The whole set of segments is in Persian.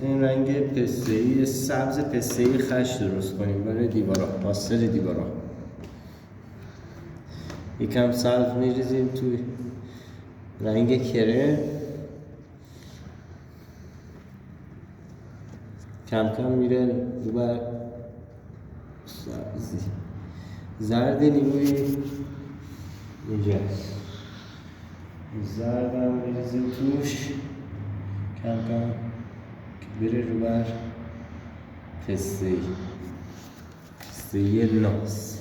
این رنگ پسته‌ای سبز پسته‌ای خش درست کنیم برای دیوارا، پاستر دیوارا. یکم سبز میریزیم توی رنگ کرم، کم کم میره رو بر زرد نیموی اینجاست. زرد هم میریزیم توش کم کم که بره رو بر پسته‌ای ناز.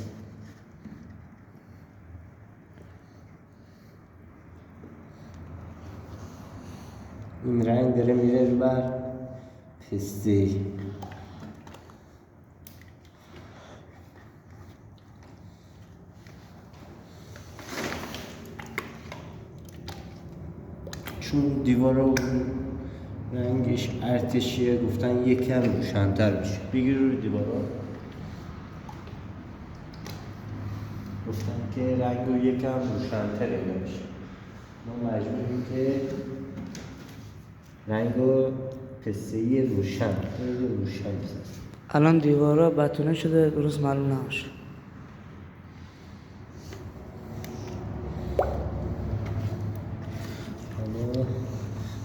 این رنگ داره میره رو بر پسته‌ای. چون دیوارا رنگش ارتشیه گفتن یکم روشن‌تر بشه، بگیر روی دیوارا. گفتن که رنگ رو یکم روشن‌تر بشه، ما مجبوریم که رنگ رو پسته‌ای روشن بزنیم. الان دیوارا بتونه شده، درست معلوم نمیشه.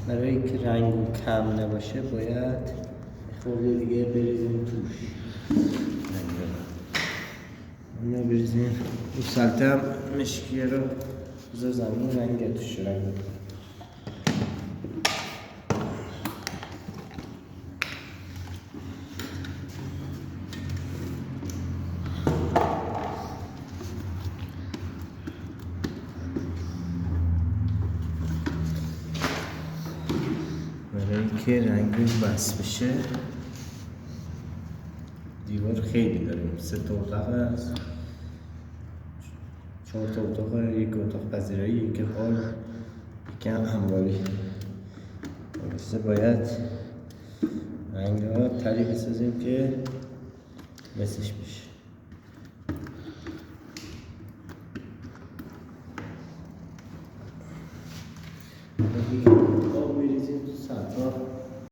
برای اینکه رنگ کم نباشه باید خورده دیگه بریزیم توش. اینو بریزیم رو سلطه هم مشکیه رو بذار زمین رنگ توش رنگ برای اینکه رنگ بس بشه. دیوار خیلی داریم، 3 اتاق هست، 4 اتاق، یک اتاق پذیرایی، یک هال، یک هم همواری. باید رنگ ها تری بسازیم که مسش بشه.